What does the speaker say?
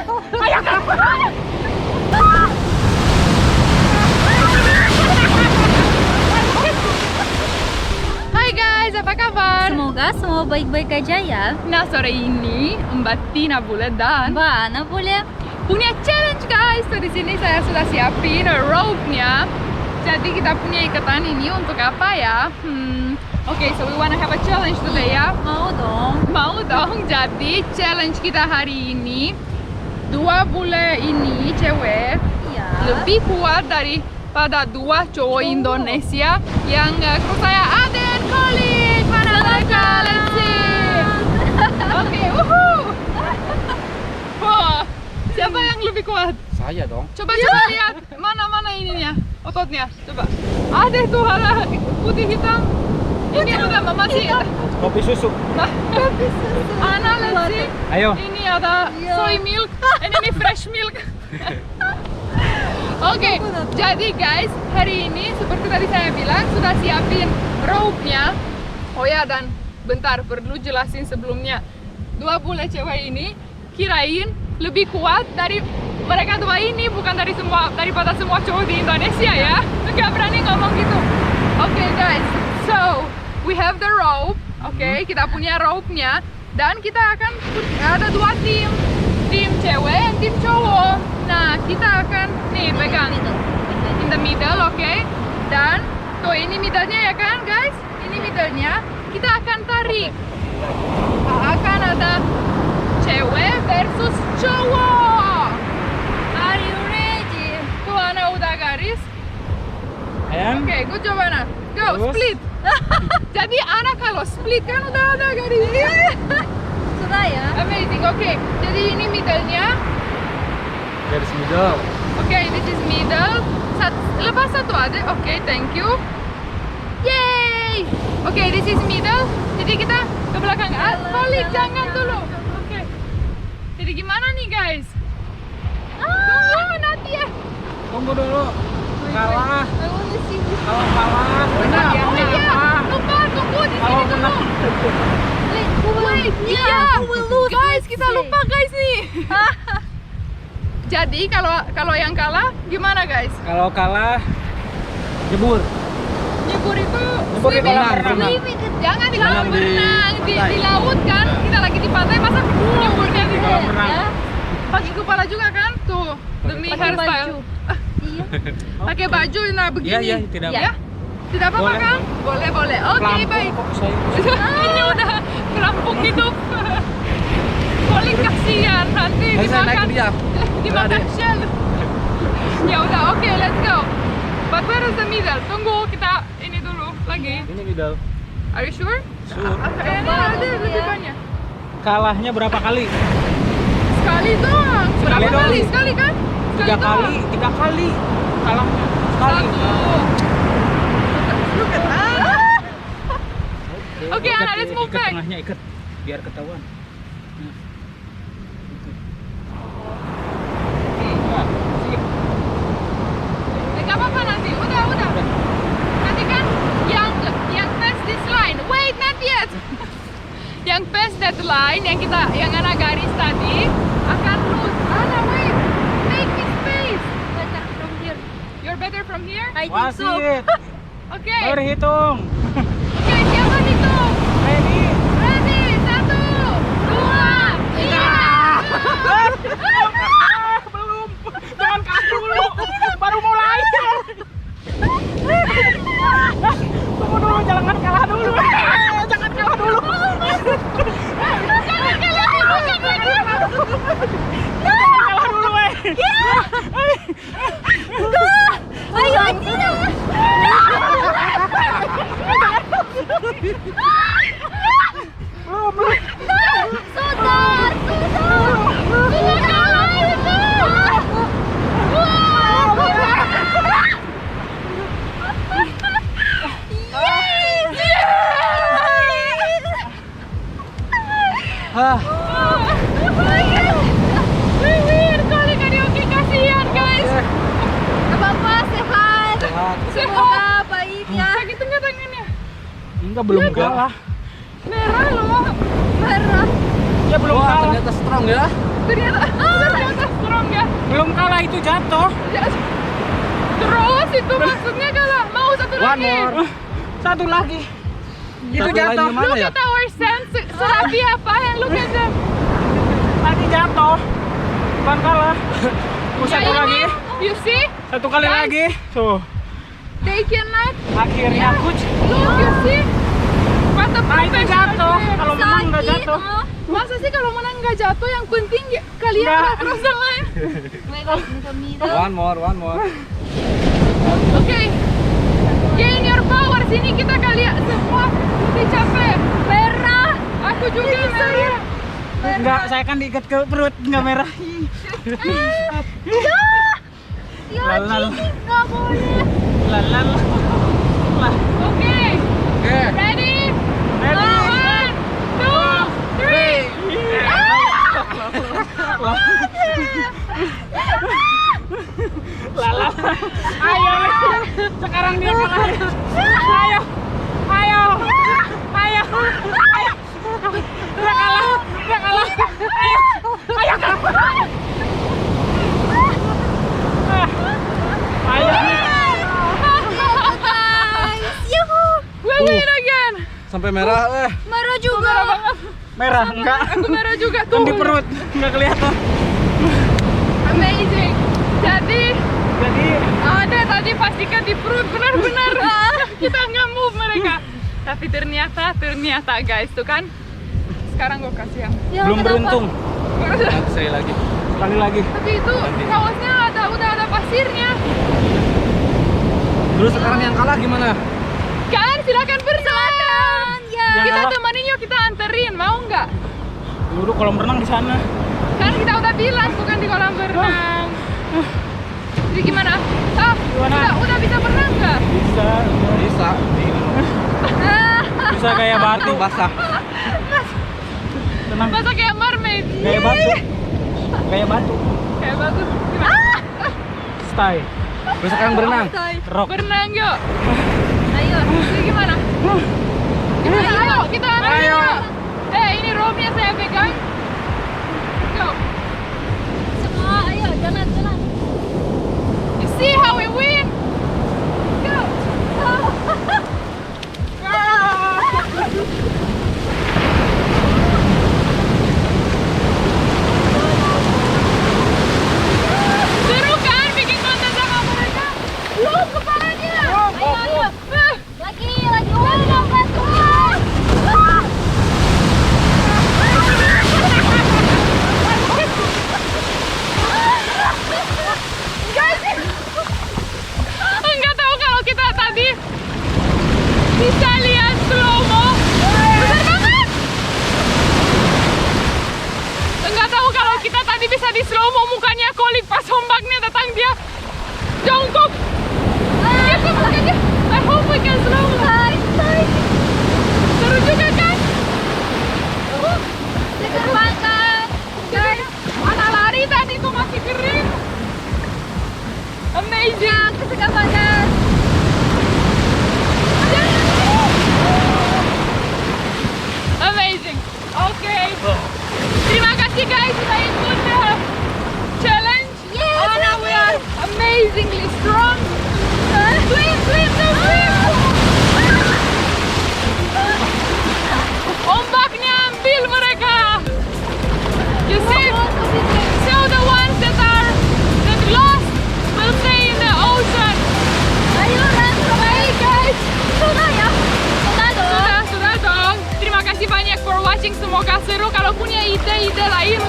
Ayo kabur. Hai guys, apa kabar? Semoga semua baik-baik aja ya. Nah, sore ini Mbak Tina Bule dan Mbak Ana boleh? punya challenge guys. So di sini saya sudah siapin rope-nya. Jadi kita punya ikatan ini untuk apa ya? Oke, so we wanna have a challenge today ya. Mau dong. Mau dong. Jadi challenge kita hari ini, dua bule ini cewek Iya. lebih kuat daripada dua cowok Indonesia yang kru saya Aden Kolik. Mana mereka? Let's see. Oke, wuhuu. Wah, siapa yang lebih kuat? Saya dong. Coba lihat mana ininya, ototnya. Coba. Ada tuh ada putih hitam. Ini udah masih. Kopi susu. Ana, let's see. Ayo. Ini ada soy milk. Ini fresh milk. Oke, jadi guys, hari ini seperti tadi saya bilang sudah siapin rope-nya. Oh ya, dan bentar perlu jelasin sebelumnya. Dua bule cewek ini kirain lebih kuat dari mereka dua ini, bukan daripada semua cowok di Indonesia ya. Nggak berani ngomong gitu. Oke guys, so we have the rope. Oke, kita punya rope-nya dan kita akan ada dua tim cewek dan tim cowok. Nah, kita akan nih pegang in the middle, oke? Dan tuh ini middle-nya ya kan guys? Ini middle-nya. Kita akan tarik. Akan ada cewek versus cowok. Are you ready? Tuh Ana udah garis. And Oke, good job Ana. Go, Terus? split. Jadi Ana kalau split kan udah ada garis. Sudah ya? Amazing. Oke, jadi ini middle-nya. garis middle. Oke, this is middle. Lepas satu aja. Oke, thank you. Yay! Oke, this is middle. Jadi kita ke belakang. Balik, jangan dulu. Oke. Jadi gimana nih guys? Tunggu, nanti ya. Tunggu dulu. Kalah. I want to see this. Kalau kalah, benar. Oh iya, lupa tunggu di Kalau sini menang. dulu. Wait, Yeah, iya. who will lose? Guys, kita lupa guys nih. Jadi kalau yang kalah gimana guys? Kalau kalah, jebur. Nyebur itu Nyebur di kolam swimming. renang. Jangan di kolam Jangan di renang, di pantai. laut kan. Kita lagi di pantai, masa nyeburnya di kolam renang. ya? Pakai kepala juga kan? Tuh, demi Pakai hairstyle. baju. Iya. Pakai baju nah begini. Iya, iya, tidak Ya? Tidak apa-apa Boleh. kan? Boleh. Oke, Pelampung baik. kok saya. Ini udah pelampung hidup. Paling kasihan nanti Nggak bisa naik dimakan. ke dia. Dimakan Udah, shell. Ya udah, oke, let's go. But where is the middle? Tunggu kita ini dulu lagi. Ini middle. Are you sure? Sure. Kayaknya ada lebih banyak. Kalahnya berapa kali? Sekali doang. Berapa doang. kali? Sekali kan? Sekali doang. 3 kali. Kalahnya sekali. Satu. Look at that. Oke, Ikat, Ana, let's move ikat back. tengahnya ikat biar ketahuan. Nah. Gitu. Gak apa-apa nanti. Udah. Nanti kan yang pass this line. Wait, not yet. Yang pass that line yang Ana garis tadi akan lose. Ana, wait. Make me space. Better from here. You're better from here? I think so. Wasit. Oke. Berhitung. Oke, siapa hitung? Ready? Ready, 1, 2, 3. Belum. Jangan kalah dulu. Baru mulai. Tunggu dulu, jangan kalah dulu. Jangan kalah dulu. Jangan kalah dulu, weh. Ayo, Tina. Belum. Sudah. Sudah kalah itu. Ah, Weird kali karaoke, kasihan guys. Gak apa-apa, sehat. sehat. Semoga baik ya. Sakit tengah tangannya. Enggak, belum Iya, kalah. Merah loh. Merah. Ya belum Wah, kalah. ternyata strong ya. ternyata ternyata strong ya. Belum kalah itu jatuh. Ya, terus itu maksudnya kalau mau satu One lagi. more. Satu lagi. Itu Satu jatuh. lainnya mana Look ya? at our sense. Serapi apa yang look at them. Tadi jatuh. Bukan kalah. Satu Ya, lagi. You see? Satu kali Guys. lagi. Tuh. They cannot. Akhirnya coach. Look, you see? What a Nah itu jatuh. Kalau menang nggak Sakit, jatuh. oh. Masa sih kalau menang nggak jatuh, yang penting kalian Nggak. nggak terus lain. One more. Oke. Gain your power, sini kita kalian semua mesti capek. Merah. Aku juga merah. Enggak, saya kan diikat ke perut, nggak merah. Ya, Lalal. Cici, nggak boleh. Lalal. Lah. Oke. Oke. Ready? Ready. 1, 2, 3. Lalal. Ayo. Sekarang dia kalah. Ayo. Ayo. Ayo. Ayo. Dia kalah. Dia kalah. Ayo. Ayo. Ayo. Guys, yuhu. We win again. Sampai merah Merah juga. Merah banget. Merah enggak? Aku merah juga Kan tuh. di perut nggak kelihatan. Amazing. Jadi Jadi ada tadi pastikan di perut benar-benar kita nggak move mereka. Tapi ternyata guys tuh kan. Sekarang gue kasih yang. Ya, belum kenapa? beruntung. Nanti saya lagi. Sekali lagi. Tapi itu kaosnya udah ada pasirnya. Terus sekarang yang kalah gimana? Kan silakan berenang. Ya. Yang Kita kalah. temenin yuk, kita anterin, mau nggak? Dulu kolam renang di sana. Kan kita udah bilang bukan di kolam berenang. Jadi gimana? Gimana? Udah bisa berenang nggak? Bisa. Bisa. Bisa kayak batu. Basah. Tenang. Masa kayak mermaid? Kayak batu. Kayak batu. Kayak bagus. Gimana? Stay. Terus sekarang berenang. Rock. Berenang yuk. Ayo. Jadi gimana? Gimana? Ayo kita anterin Ayo. yuk. Ini rope-nya saya pegang. Go. Semua, ayo, jalan. You see how we win? Go. Seru kan bikin konten sama mereka? Look kepalanya. Ayo. Lagi. Bantuan. Enggak tahu kalau kita tadi bisa lihat slow-mo. Besar banget. Enggak tahu kalau kita tadi bisa di slow-mo mukanya Kolik pas ombaknya datang dia jongkok. Gitu mukanya. I hope we can slow-mo. Seru juga kan? Seger banget. Guys, mana lari tadi tuh masih kering. Amazing. Seger banget. Amazing. Oke. Terima kasih guys sudah ikut challenge. Yes. Oh, now we are amazingly strong. Swim. Ombaknya ambil mereka. You see? So the ones that lost will stay in the ocean. Ayo, Baik guys. Sudah ya? Sudah dong. Sudah dong. Terima kasih banyak for watching. Semoga seru. Kalau punya ide-ide lain